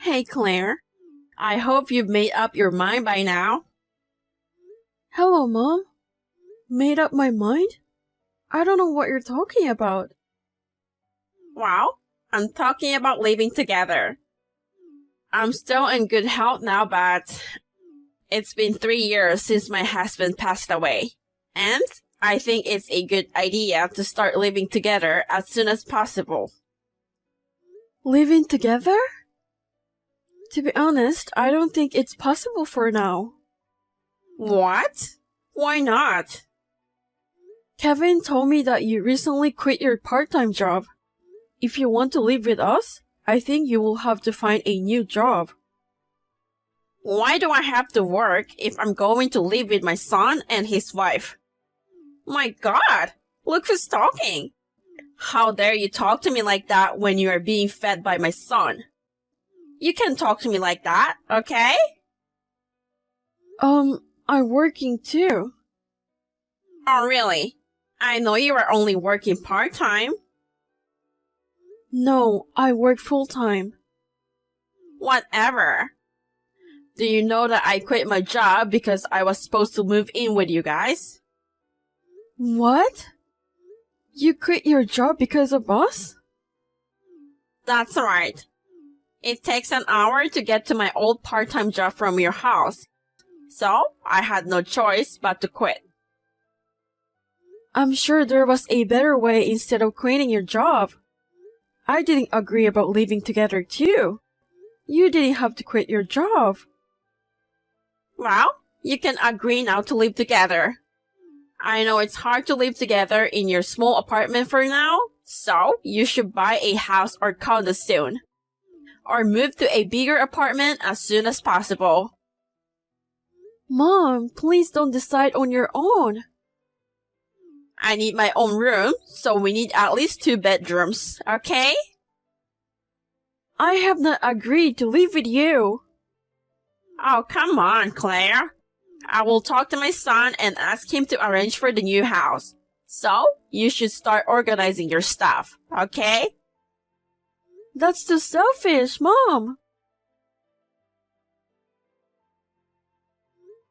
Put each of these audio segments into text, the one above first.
Hey Claire, I hope you've made up your mind by now. Hello, Mom. Made up my mind? I don't know what you're talking about. Well, I'm talking about living together. I'm still in good health now, but it's been 3 years since my husband passed away. And I think it's a good idea to start living together as soon as possible. Living together? To be honest, I don't think it's possible for now. What? Why not? Kevin told me that you recently quit your part-time job. If you want to live with us, I think you will have to find a new job. Why do I have to work if I'm going to live with my son and his wife? My God! Look who's talking! How dare you talk to me like that when you are being fed by my son? You can't talk to me like that, okay? I'm working too. Oh, really? I know you are only working part-time. No, I work full-time. Whatever. Do you know that I quit my job because I was supposed to move in with you guys? What? You quit your job because of us? That's right. It takes an hour to get to my old part-time job from your house. So, I had no choice but to quit. I'm sure there was a better way instead of quitting your job. I didn't agree about living together too. You didn't have to quit your job. Well, you can agree now to live together. I know it's hard to live together in your small apartment for now, so you should buy a house or condo soon. Or move to a bigger apartment as soon as possible. Mom, please don't decide on your own. I need my own room, so we need at least 2 bedrooms, okay? I have not agreed to live with you. Oh, come on, Claire. I will talk to my son and ask him to arrange for the new house. So, you should start organizing your stuff, okay? That's too selfish, Mom.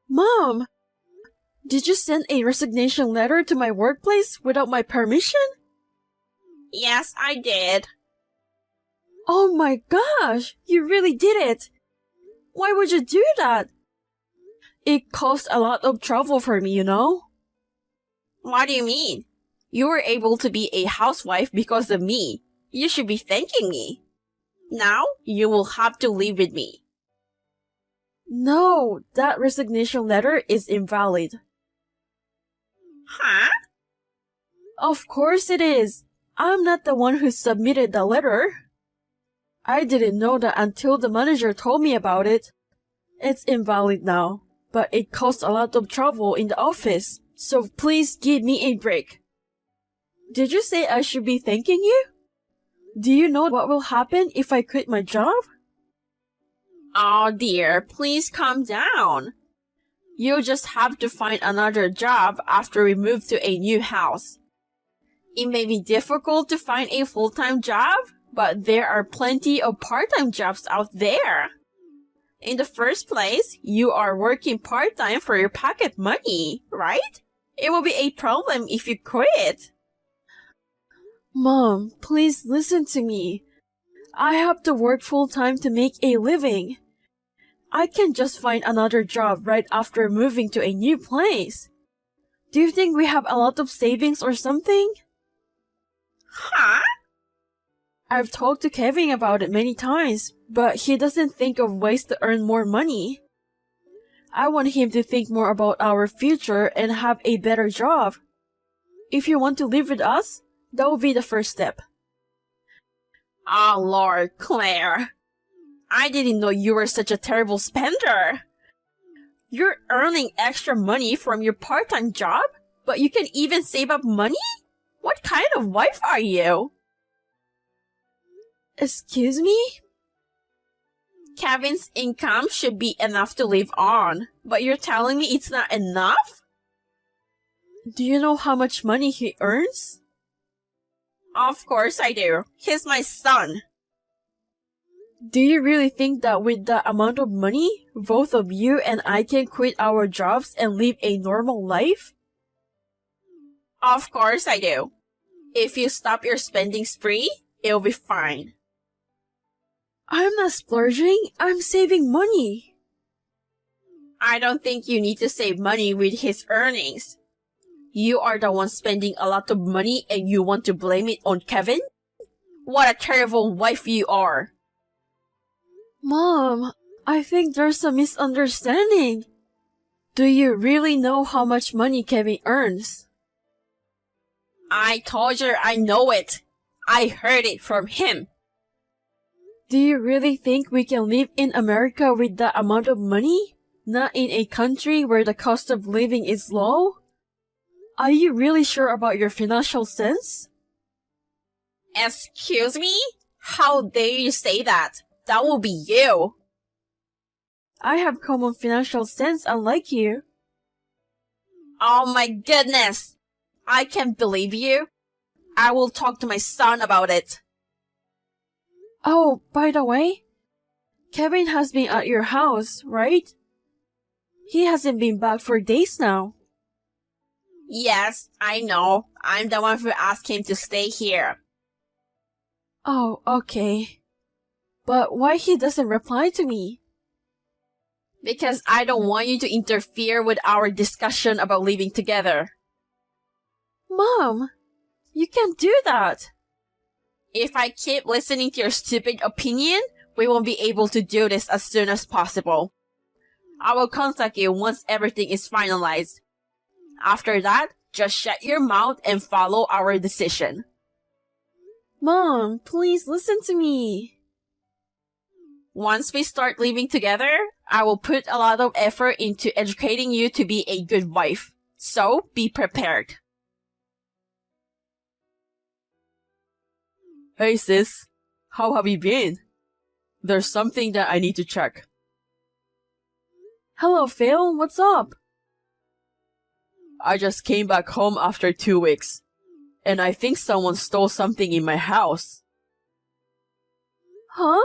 Mom, did you send a resignation letter to my workplace without my permission? Yes, I did. Oh my gosh, you really did it. Why would you do that? It caused a lot of trouble for me, you know? What do you mean? You were able to be a housewife because of me. You should be thanking me. Now, you will have to live with me. No, that resignation letter is invalid. Huh? Of course it is. I'm not the one who submitted the letter. I didn't know that until the manager told me about it. It's invalid now, but it caused a lot of trouble in the office, so please give me a break. Did you say I should be thanking you? Do you know what will happen if I quit my job? Oh dear, please calm down. You'll just have to find another job after we move to a new house. It may be difficult to find a full-time job, but there are plenty of part-time jobs out there. In the first place, you are working part-time for your pocket money, right? It will be a problem if you quit. Mom, please listen to me. I have to work full-time to make a living. I can't just find another job right after moving to a new place. Do you think we have a lot of savings or something? Huh? I've talked to Kevin about it many times, but he doesn't think of ways to earn more money. I want him to think more about our future and have a better job. If you want to live with us, that will be the first step. Oh Lord, Claire. I didn't know you were such a terrible spender. You're earning extra money from your part-time job, but you can even save up money? What kind of wife are you? Excuse me? Kevin's income should be enough to live on, but you're telling me it's not enough? Do you know how much money he earns? Of course I do. He's my son. Do you really think that with that amount of money, both of you and I can quit our jobs and live a normal life? Of course I do. If you stop your spending spree, it'll be fine. I'm not splurging, I'm saving money. I don't think you need to save money with his earnings. You are the one spending a lot of money and you want to blame it on Kevin? What a terrible wife you are. Mom, I think there's a misunderstanding. Do you really know how much money Kevin earns? I told you I know it. I heard it from him. Do you really think we can live in America with that amount of money? Not in a country where the cost of living is low? Are you really sure about your financial sense? Excuse me? How dare you say that? That will be you. I have common financial sense unlike you. Oh my goodness. I can't believe you. I will talk to my son about it. Oh, by the way, Kevin has been at your house, right? He hasn't been back for days now. Yes, I know. I'm the one who asked him to stay here. Oh, okay. But why he doesn't reply to me? Because I don't want you to interfere with our discussion about living together. Mom, you can't do that. If I keep listening to your stupid opinion, we won't be able to do this as soon as possible. I will contact you once everything is finalized. After that, just shut your mouth and follow our decision. Mom, please listen to me. Once we start living together, I will put a lot of effort into educating you to be a good wife. So, be prepared. Hey sis, how have you been? There's something that I need to check. Hello Phil, what's up? I just came back home after 2 weeks, and I think someone stole something in my house. Huh?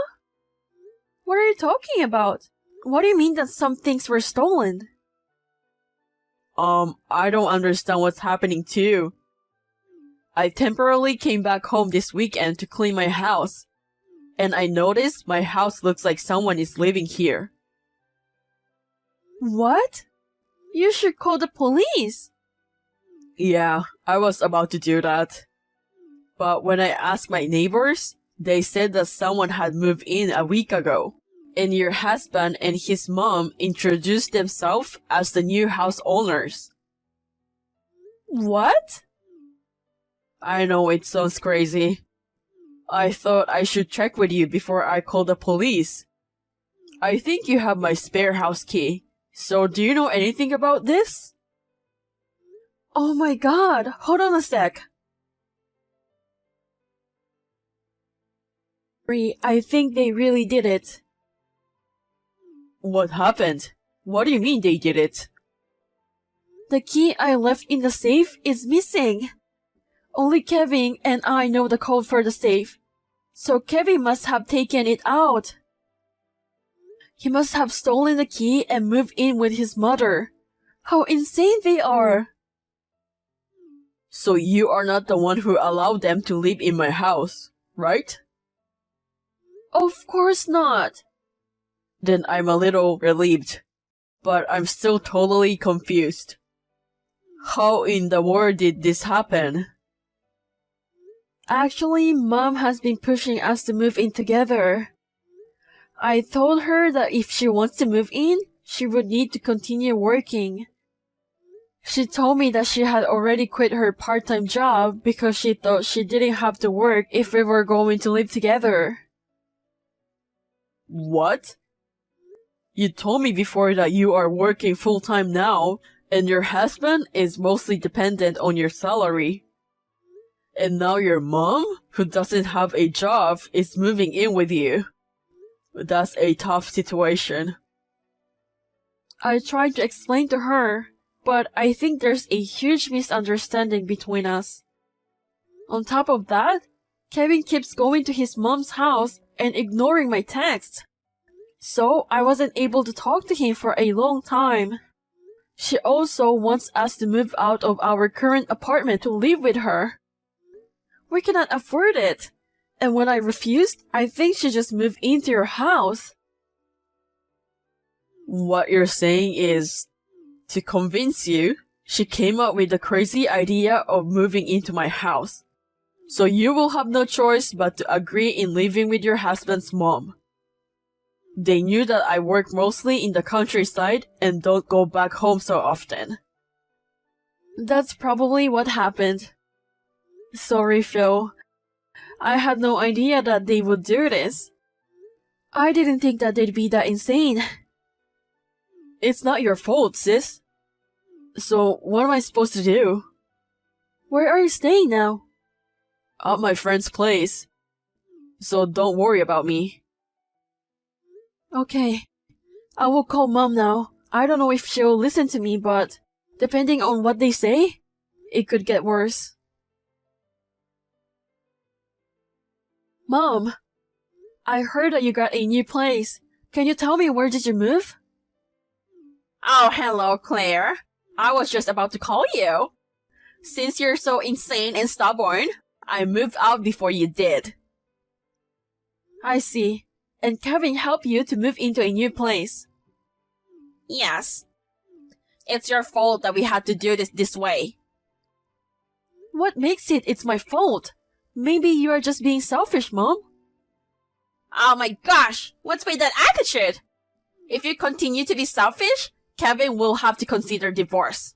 What are you talking about? What do you mean that some things were stolen? I don't understand what's happening too. I temporarily came back home this weekend to clean my house, and I noticed my house looks like someone is living here. What? You should call the police. Yeah, I was about to do that. But when I asked my neighbors, they said that someone had moved in a week ago, and your husband and his mom introduced themselves as the new house owners. What? I know it sounds crazy. I thought I should check with you before I call the police. I think you have my spare house key, so do you know anything about this? Oh my god, hold on a sec. I think they really did it. What happened? What do you mean they did it? The key I left in the safe is missing. Only Kevin and I know the code for the safe, so Kevin must have taken it out. He must have stolen the key and moved in with his mother. How insane they are! So you are not the one who allowed them to live in my house, right? Of course not. Then I'm a little relieved, but I'm still totally confused. How in the world did this happen? Actually, Mom has been pushing us to move in together. I told her that if she wants to move in, she would need to continue working. She told me that she had already quit her part-time job because she thought she didn't have to work if we were going to live together. What? You told me before that you are working full-time now, and your husband is mostly dependent on your salary. And now your mom, who doesn't have a job, is moving in with you. That's a tough situation. I tried to explain to her, but I think there's a huge misunderstanding between us. On top of that, Kevin keeps going to his mom's house and ignoring my texts. So I wasn't able to talk to him for a long time. She also wants us to move out of our current apartment to live with her. We cannot afford it. And when I refused, I think she just moved into your house. What you're saying is, to convince you, she came up with the crazy idea of moving into my house. So you will have no choice but to agree in living with your husband's mom. They knew that I work mostly in the countryside and don't go back home so often. That's probably what happened. Sorry, Phil. I had no idea that they would do this. I didn't think that they'd be that insane. It's not your fault, sis. So, what am I supposed to do? Where are you staying now? At my friend's place. So don't worry about me. Okay. I will call Mom now. I don't know if she'll listen to me, but depending on what they say, it could get worse. Mom, I heard that you got a new place. Can you tell me where did you move? Oh, hello, Claire. I was just about to call you. Since you're so insane and stubborn, I moved out before you did. I see. And Kevin helped you to move into a new place. Yes. It's your fault that we had to do this way. What makes it's my fault? Maybe you are just being selfish, Mom. Oh my gosh, what's with that attitude? If you continue to be selfish, Kevin will have to consider divorce.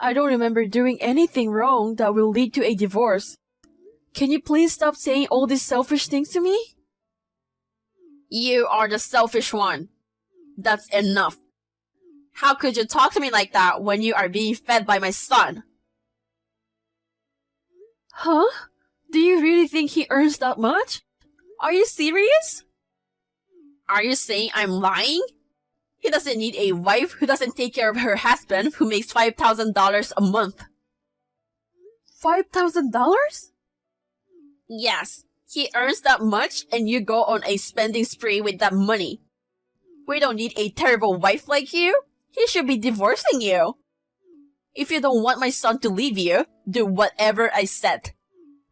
I don't remember doing anything wrong that will lead to a divorce. Can you please stop saying all these selfish things to me? You are the selfish one. That's enough. How could you talk to me like that when you are being fed by my son? Huh? Do you really think he earns that much? Are you serious? Are you saying I'm lying? He doesn't need a wife who doesn't take care of her husband who makes $5,000 a month. $5,000? Yes, he earns that much and you go on a spending spree with that money. We don't need a terrible wife like you. He should be divorcing you. If you don't want my son to leave you, do whatever I said.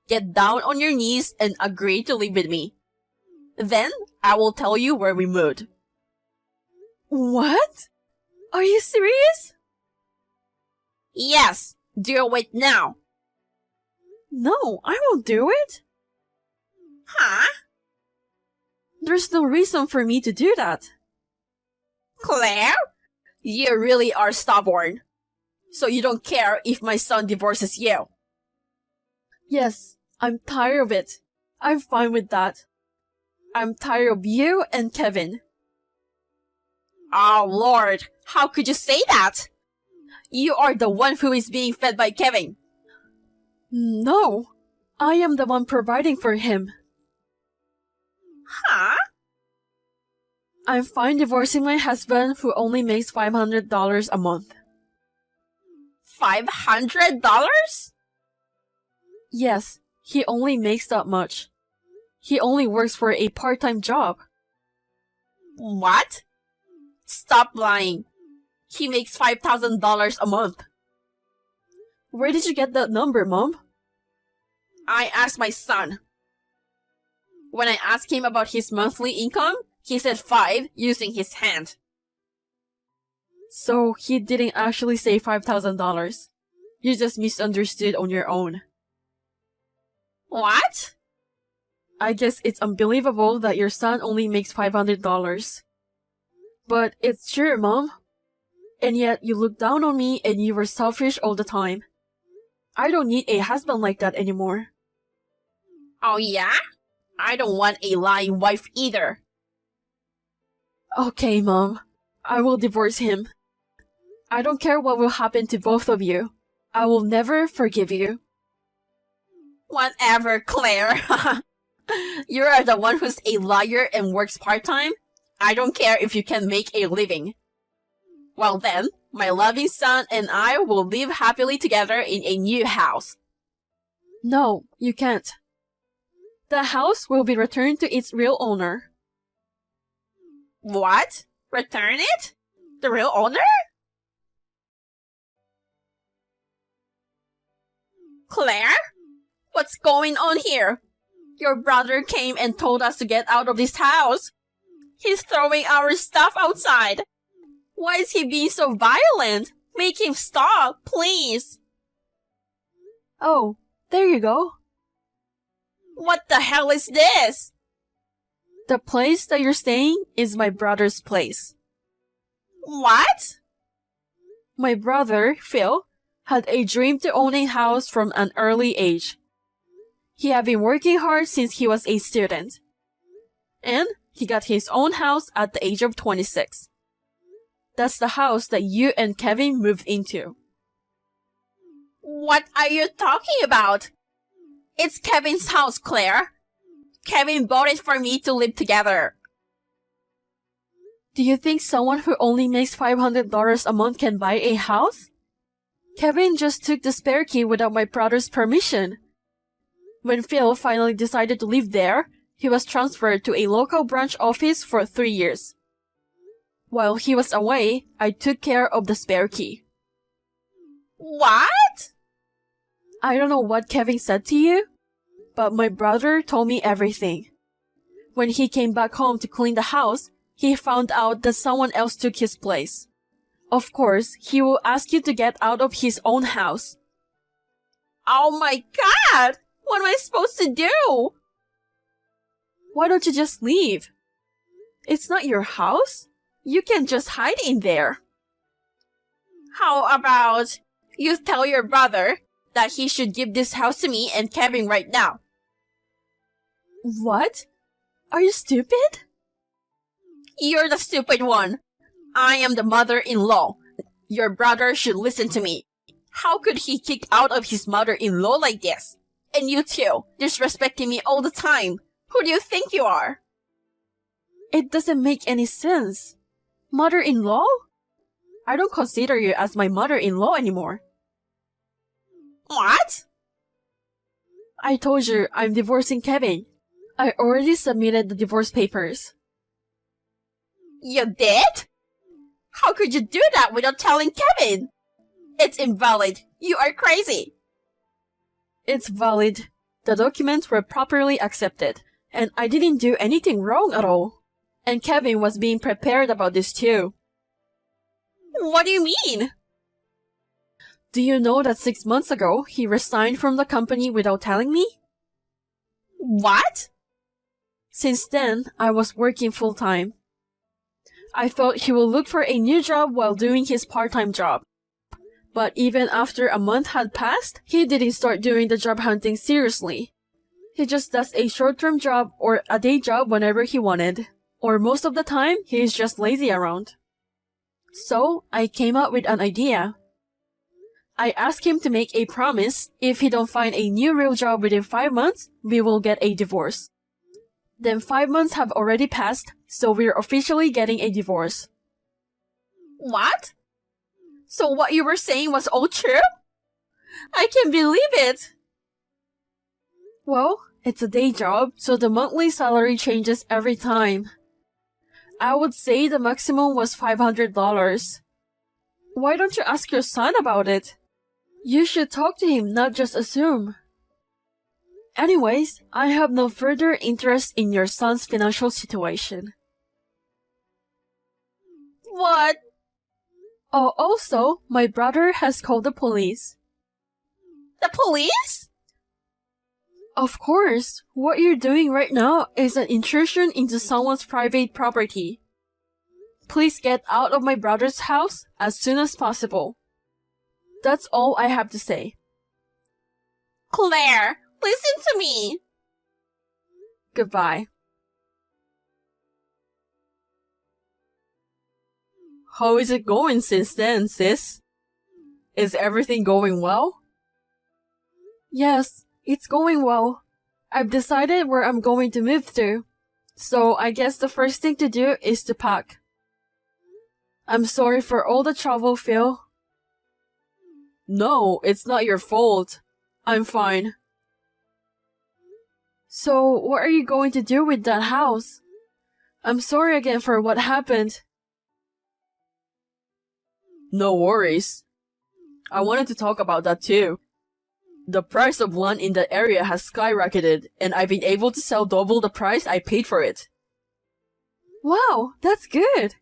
Get down on your knees and agree to live with me. Then, I will tell you where we moved. What? Are you serious? Yes, do it now. No, I won't do it. Huh? There's no reason for me to do that. Claire? You really are stubborn. So you don't care if my son divorces you? Yes, I'm tired of it. I'm fine with that. I'm tired of you and Kevin. Oh Lord, how could you say that? You are the one who is being fed by Kevin. No, I am the one providing for him. Huh? I'm fine divorcing my husband who only makes $500 a month. $500? Yes, he only makes that much. He only works for a part-time job. What? Stop lying. He makes $5,000 a month. Where did you get that number, Mom? I asked my son. When I asked him about his monthly income, he said 5 using his hand. So he didn't actually say $5,000. You just misunderstood on your own. What? I guess it's unbelievable that your son only makes $500. But it's true, Mom. And yet you look down on me and you were selfish all the time. I don't need a husband like that anymore. Oh yeah? I don't want a lying wife either. Okay, Mom. I will divorce him. I don't care what will happen to both of you. I will never forgive you. Whatever, Claire. You are the one who's a liar and works part-time. I don't care if you can make a living. Well then, my loving son and I will live happily together in a new house. No, you can't. The house will be returned to its real owner. What? Return it? The real owner? Claire? What's going on here? Your brother came and told us to get out of this house. He's throwing our stuff outside. Why is he being so violent? Make him stop, please. Oh, there you go. What the hell is this? The place that you're staying is my brother's place. What? My brother, Phil, had a dream to own a house from an early age. He had been working hard since he was a student. And he got his own house at the age of 26. That's the house that you and Kevin moved into. What are you talking about? It's Kevin's house, Claire. Kevin bought it for me to live together. Do you think someone who only makes $500 a month can buy a house? Kevin just took the spare key without my brother's permission. When Phil finally decided to live there, he was transferred to a local branch office for 3 years. While he was away, I took care of the spare key. What? I don't know what Kevin said to you, but my brother told me everything. When he came back home to clean the house, he found out that someone else took his place. Of course, he will ask you to get out of his own house. Oh my god! What am I supposed to do? Why don't you just leave? It's not your house. You can just hide in there. How about you tell your brother that he should give this house to me and Kevin right now? What? Are you stupid? You're the stupid one. I am the mother-in-law. Your brother should listen to me. How could he kick out of his mother-in-law like this? And you too, disrespecting me all the time. Who do you think you are? It doesn't make any sense. Mother-in-law? I don't consider you as my mother-in-law anymore. What? I told you I'm divorcing Kevin. I already submitted the divorce papers. You did? How could you do that without telling Kevin? It's invalid. You are crazy. It's valid. The documents were properly accepted, and I didn't do anything wrong at all. And Kevin was being prepared about this too. What do you mean? Do you know that 6 months ago, he resigned from the company without telling me? What? Since then, I was working full-time. I thought he would look for a new job while doing his part-time job. But even after a month had passed, he didn't start doing the job hunting seriously. He just does a short-term job or a day job whenever he wanted. Or most of the time, he is just lazy around. So, I came up with an idea. I asked him to make a promise. If he don't find a new real job within 5 months, we will get a divorce. Then 5 months have already passed, so we're officially getting a divorce. What? So what you were saying was all true? I can't believe it! Well, it's a day job, so the monthly salary changes every time. I would say the maximum was $500. Why don't you ask your son about it? You should talk to him, not just assume. Anyways, I have no further interest in your son's financial situation. What? Oh, also, my brother has called the police. The police? Of course, what you're doing right now is an intrusion into someone's private property. Please get out of my brother's house as soon as possible. That's all I have to say. Claire, listen to me! Goodbye. How is it going since then, sis? Is everything going well? Yes, it's going well. I've decided where I'm going to move to, so I guess the first thing to do is to pack. I'm sorry for all the trouble, Phil. No, it's not your fault. I'm fine. So, what are you going to do with that house? I'm sorry again for what happened. No worries. I wanted to talk about that too. The price of land in that area has skyrocketed, and I've been able to sell double the price I paid for it. Wow, that's good.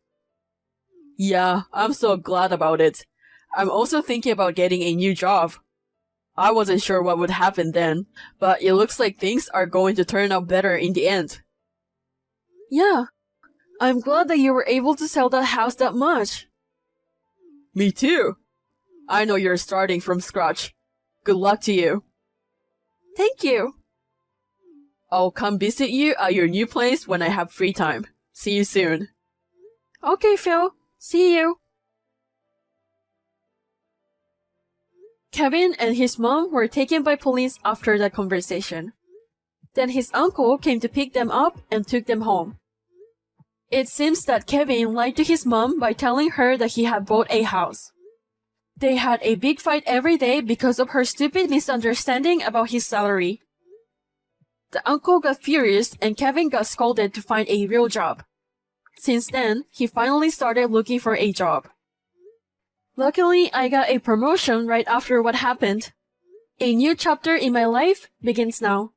Yeah, I'm so glad about it. I'm also thinking about getting a new job. I wasn't sure what would happen then, but it looks like things are going to turn out better in the end. Yeah, I'm glad that you were able to sell that house that much. Me too. I know you're starting from scratch. Good luck to you. Thank you. I'll come visit you at your new place when I have free time. See you soon. Okay, Phil. See you. Kevin and his mom were taken by police after that conversation. Then his uncle came to pick them up and took them home. It seems that Kevin lied to his mom by telling her that he had bought a house. They had a big fight every day because of her stupid misunderstanding about his salary. The uncle got furious and Kevin got scolded to find a real job. Since then, he finally started looking for a job. Luckily, I got a promotion right after what happened. A new chapter in my life begins now.